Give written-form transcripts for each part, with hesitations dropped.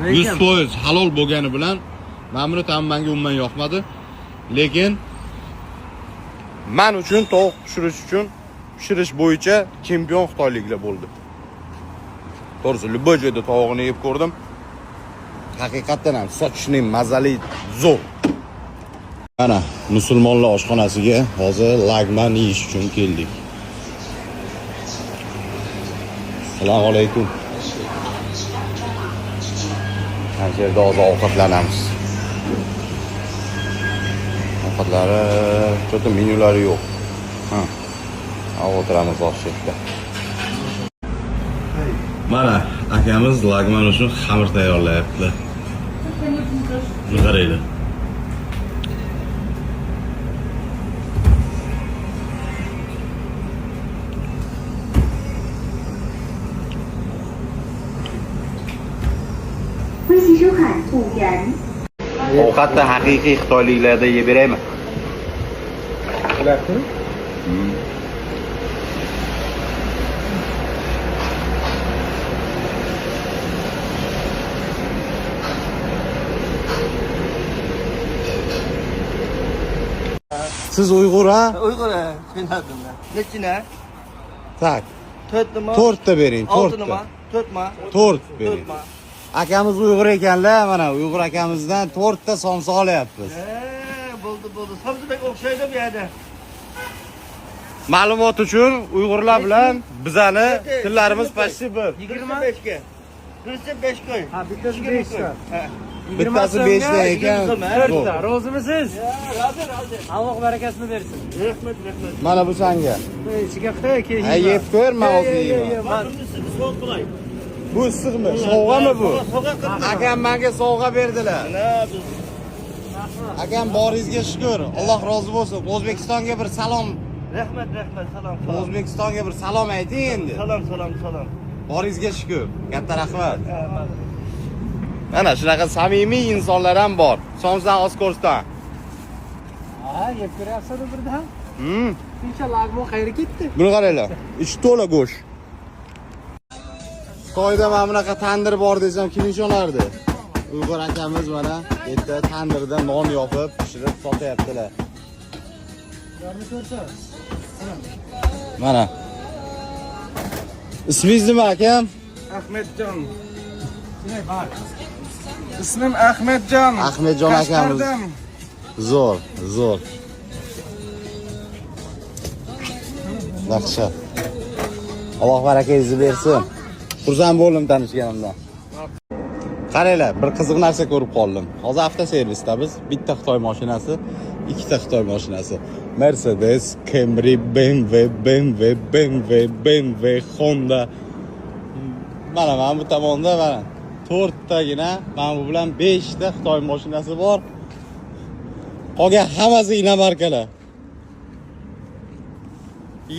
100% halol bo'lgani bilan men buni ta'mi menga umuman yoqmadi. Lekin men uchun tovuq pishirish bo'yicha chempion xitoyliklar bo'ldi. To'g'risi, любой joyda tovuqni yeb ko'rdim. Haqiqatan ham sochishning mazali zo'r. Mana musulmonlar oshxonasiga hozir lagman yeyish uchun keldik. Assalomu alaykum. Hozirda hozir ovqatlanamiz. Ovqatlari, to'ta menyulari yo'q. O'tiramiz oshlikda. Mana akamiz lagman uchun xamir tayyorlayaptilar. Qaranglar. Ovqatni haqiqiy xitoyliklarda yeb beraymi? Siz Uyg'ur ha? Uyg'ur ha, tushundim men. Nechina? Tak. 4 nima? 4 ta bering, 4 nima? 4 ma? 4 bering. Akamiz Uyg'ur ekanlar, mana Uyg'ur akamizdan 4 ta somsa olyapmiz. Bo'ldi. Somsabek o'xshaydi bu yerda. Ma'lumot uchun Uyg'urlar bilan bizani tillarimiz pashti bir. 25 ga. 25 qo'y. Ha, bittasi 5 ta. Bittasi 5 ta ekan. 4 ta. Rozimisiz? Rozi. Alloh barakasini bersin. Rahmat. Mana bu senga. Ichiga qo'y, keyin. Ha, yeb ko'rma o'zingni. So'q qilay. Bu issiqmi? Sovg'ami bu? Sovg'a qildim. Akam menga sovg'a berdilar. Mana biz. Akam boringizga shukr. Alloh rozi bo'lsin. O'zbekistonga bir salom. Rahmat, salom. O'zbekistonga bir salom ayting endi. Salom. Boringizga shukr. Katta rahmat. Mana shunaqa samimiy insonlar ham bor. Somsan oz ko'rsatan. Ha, yeb ko'ryapsiz birdan. Shuncha lagmon qayerga ketdi? Buni qaranglar. Ichi to'la go'sht. Xitoyda mana bunaqa tandir bor desam kim ishonardi? Uyg'ur akamiz mana yerda tandirda non yopib, pishirib sotyaptilar. Mana. Ismingiz nima akam? Ahmedjon. Ismim Ahmedjon. Ahmedjon akamiz. Zo'r. Yaxshi. Alloh barakangizni bersin. Xursand bo'ldim tanishganimdan. Qaranglar, bir qiziq narsa ko'rib qoldim. Hozir avtoservisda biz bitta Xitoy mashinasi, ikkita Xitoy mashinasi. Mercedes, Camry, BMW, Honda. Mana bu tomonda mana 4 tagina, mana bu bilan 5 ta Xitoy mashinasi bor. Qolgan hammasi inomarkalar.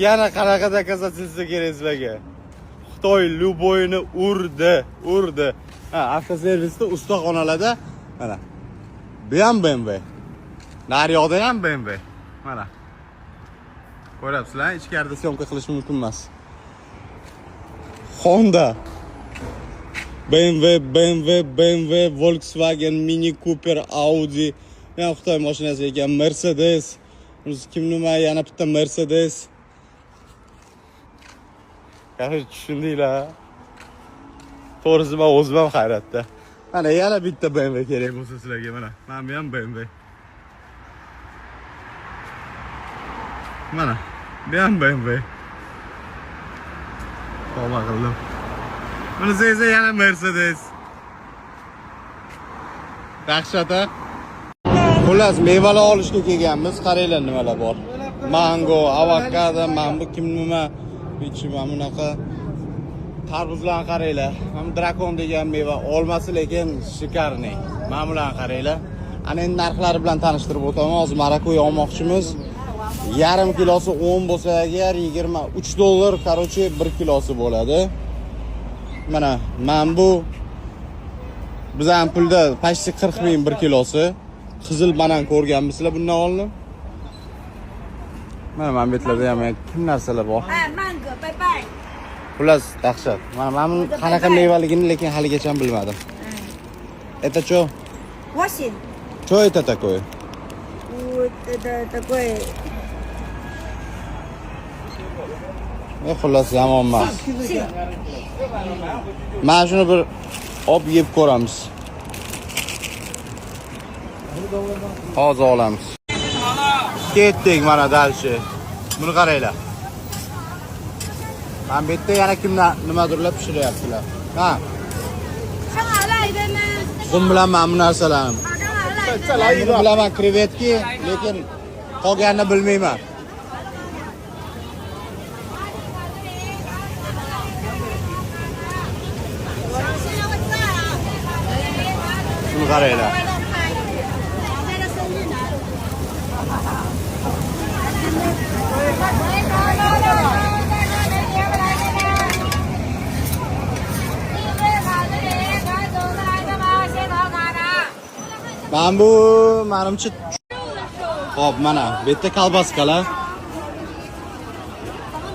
Yana qanaqa dokazatsiya kerak sizlarga? Xitoy Luboyni urdi. Ha, avtoservisda ustaxonalarda mana. Bu ham BMW. Naryoqda ham BMW. Mana. Ko'ryapsizlar, ichkarida syomka qilish mumkin emas. Honda, BMW, Volkswagen, Mini Cooper, Audi, yana Xitoy mashinasi ekan, Mercedes. Kim nima, yana bitta Mercedes. Qani tushundinglar? To'g'risi men o'zim ham hayratda. Mana yana bitta BMW kerak bo'lsa sizlarga mana. Mana bu ham BMW. Mana bu ham BMW. Tavba qildim. Buni sezsa yana Mercedes. Dahshat-a. Xullas, mevalar olishga kelganmiz. Qaranglar nimalar bor. Mango, avokado, mango kim nima, mana bunaqa tarvuzlarni qaranglar. Mana drakon degan meva, olmasi lekin shikarniy. Mana bularni qaranglar. Ana endi narxlari bilan tanishtirib o'taman. Hozir marakuya olmoqchimiz. Yarim kilosi 10 bo'lsa agar 23 dollar, qarochi 1 kilosi bo'ladi. Mana bu bizning pulda pashti 40 ming 1 kilosi. Qizil banan ko'rganmisizlar bundan oldin? Mana bu yerlarda ham kim narsalar bor. Ha, mango, papay. Xullas, dahshat. Mana qanaqa mevaligini lekin haligacha bilmadim. Это что? 8. Что это такое? Вот это такой. Xullas yomon emas. Mana shuni bir olib yeb ko'ramiz. Hozir olamiz. Ketdik mana dalshi. Buni qaranglar. Mana bu yerda yana kimlar nimadirlar pishiryaptilar. Ha. Qum bilan mana bu narsalarni. Buni bilaman krevetki, lekin qolganini bilmayman. Buni qaranglar. Ben bu menimcha hop mana bu yerda kolbaskalar,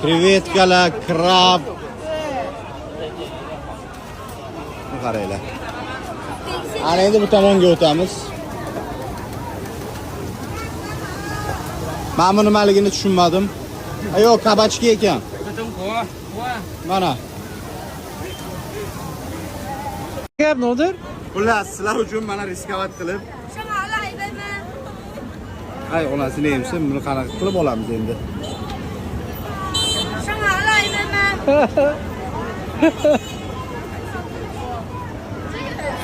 krevetkalar, krab. Buni qaranglar. Ana endi bu tomonga o'tamiz. Men buni nimaligini tushunmadim. Yo'q, kabachka ekan. Mana. Gap nodir? Xullas, sizlar uchun mana riskovat qilib. Ay, onasini yemsin, buni qanaqa qilib olamiz endi?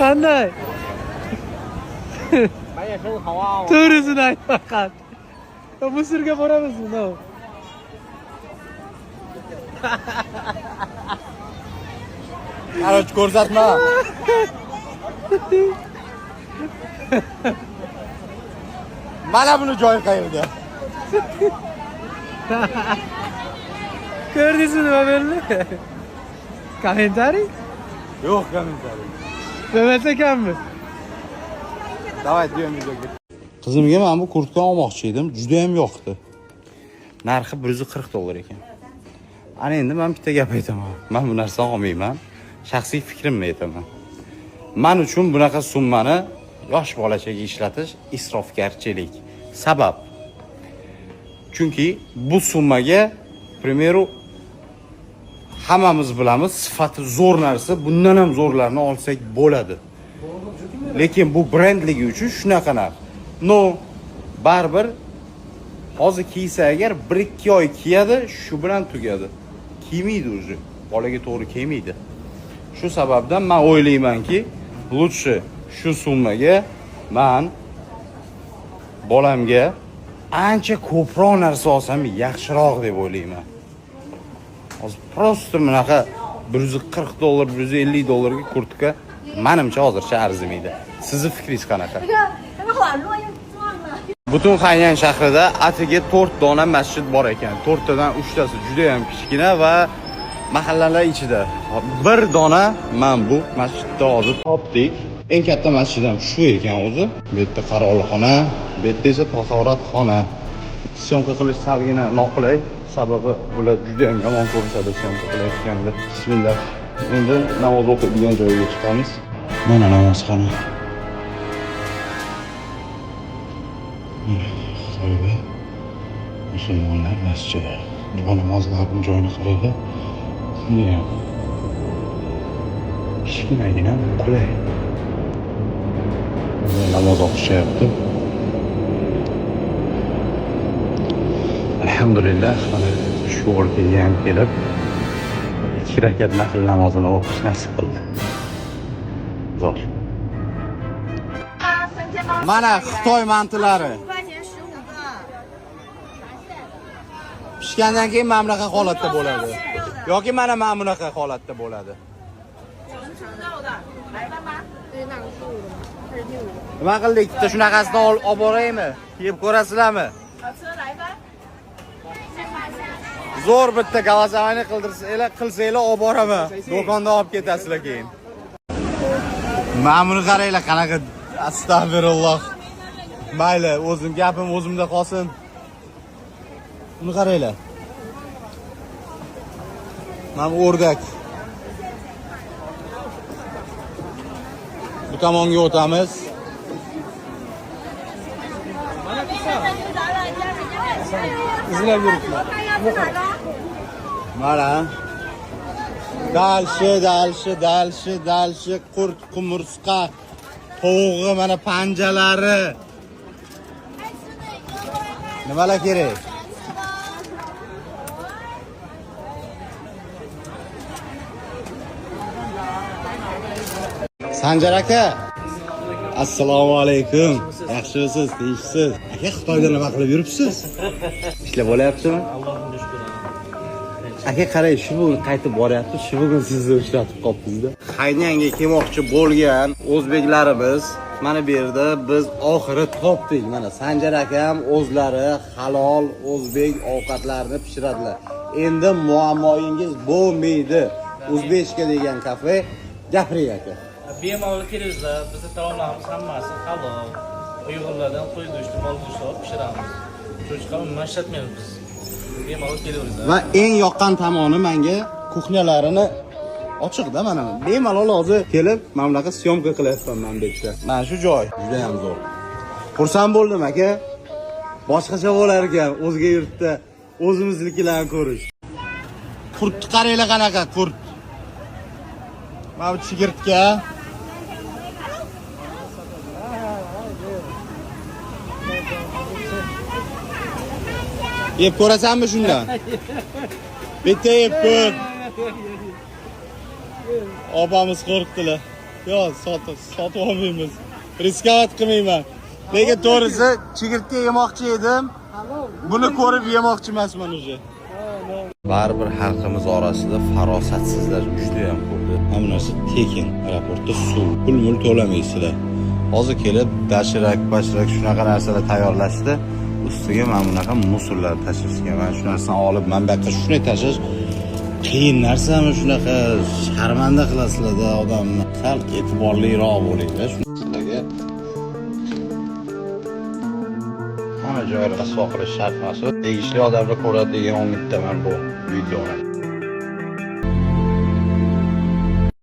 Qanday? To'g'risini ayt faqat. Misrga boramizmi, no? Qaroch ko'rsatma. Mana buni joyi qayerda? Ko'rdingizmi nima bo'ldi? Kommentariy? Yo'q, kommentariy. Demak ekanmi? Davay, diyorum videoga. Qizimga men bu kurtka olmoqchi edim, juda ham yoqdi. Narxi $140 ekan. Ana endi men bitta gap aytaman. Men bu narsani olmayman. Shaxsiy fikrimni aytaman. Men uchun bunaqa summani yosh bolachaga ishlatish isrofgarchilik. Sabab. Chunki bu summaga, primeru hammamiz bilamiz, sifati zo'r narsa, bundan ham zo'rlarini olsak bo'ladi. Lekin bu brendligi uchun shunaqa narx. No, baribir hozir kiysa agar 1-2 oy kiyadi, shu bilan tugadi. Kiymaydi o'zi. Bolaga to'g'ri kiymaydi. Shu sababdan men o'ylaymanki, lutshi shu summaga men bolamga ancha ko'proq narsa olsam yaxshiroq deb o'ylayman. Hozir prosta bunaqa $140, $150 ga kurtka menimcha hozircha arzimaydi. Sizning fikringiz qanaqa? Butun Xanyan shahrida atiga 4 dona masjid bor ekan. 4 tadan 3 tasi juda ham kichkina va mahallalar ichida. Bir dona men bu masjidda hozir topdik. Eng katta masjid ham shu ekan o'zi. Bu yerda qaroqxona, bu yerda esa tahoratxona. Syomka qilish salgina noqulay, sababi bular juda ham yomon ko'rsatadi syomka qilayotganda. Bismillah. Endi namoz o'qiydigan joyga chiqamiz. Mana namozxona. Xitoyda musulmonlar masjidi. Bu namozlarning joyini qaraydi. Shunday ham kichkinagina qulay. Namoz o'qishyapti. Alhamdulillah, shu o'rtaga ham kelib 2 rakat nafl namozini o'qish nasib qildi. Zo'r. Mana Xitoy mantilari. Pishgandan keyin mana bunaqa holatda bo'ladi. Yoki mana bunaqa holatda bo'ladi. Nima qildik? Bitta shunaqasini olib boraymi? Yeb ko'rasizlarmi? Zo'r bitta galasavani qilsanglar olib boraman. Do'konda olib ketasizlar keyin. Mana buni qaranglar, qanaqa astag'firulloh. Mayli, o'zim gapim o'zimda qolsin. Buni qaranglar. Mana o'rdak. Bu tomonga o'tamiz. izlab yuribman. Mana. Dalshi, qurt, qumursqa, tovuqi mana panjalari. Nimalar kerak? Sanjar aka. Assalomu alaykum. Yaxshimisiz, tinchsiz? Aka, Xitoyda nima qilib yuribsiz? Ishlab olyapsizmi? Allohga shukr. Aka qarang, shu bugun qaytib boryapti, shu bugun sizni uchratib qolibmiz-da. Haynanga kelmoqchi bo'lgan o'zbeklarimiz mana bu yerda biz oxiri topdik. Mana Sanjar akam o'zlari halol o'zbek ovqatlarini pishiradilar. Endi muammoingiz bo'lmaydi. O'zbekcha degan kafe gapiring aka. Bemalol kelingizlar, bizning taomlarimiz hammasi halol. Uyg'urlardan qo'y go'shti, mol go'shti olib pishiramiz. Cho'chqa umuman ishlatmaymiz biz. Bemalol kelaveringizlar. Va eng yoqqan tomoni menga kuxnyalarini ochiqda mana. Bemalol hozir kelib, mana bunaqa syomka qilyapman men bu yerda. Mana shu joy juda ham zo'r. Xursand bo'ldim aka. Boshqacha bo'lar ekan o'zga yurtda o'zimiznikilarni ko'rish. Qurtni qaranglar qanaqa qurt. Mana bu chigirtka. Yeb ko'rasanmi shundan? Bitta yeb ko'r. Obamiz qo'rqdilar. Yo'q, sotib olmaymiz. Riskovat qilmayman. Lekin to'g'risi chigirtka yemoqchi edim. Buni ko'rib yemoqchi emasman o'zi. Baribir xalqimiz orasida farosatsizlar juda ham ko'p. Hamma narsa tekin. Aeroportda suv, pul to'lamaysizlar. Hozir kelib dashirak, bashirak shunaqa narsalar tayyorlashdi. Ustiga mana bunaqa musullar tashishgan. Men shu narsani olib, men bu yoqqa shuni tashish qiyin narsami shunaqa sharmanda qilasizlar-da odamni. Sal e'tiborliroq bo'linglar sizlarga. Hamma joyga rasvo qilish shart emas. Tegishli odamlar ko'radi degan umiddaman bu videoni.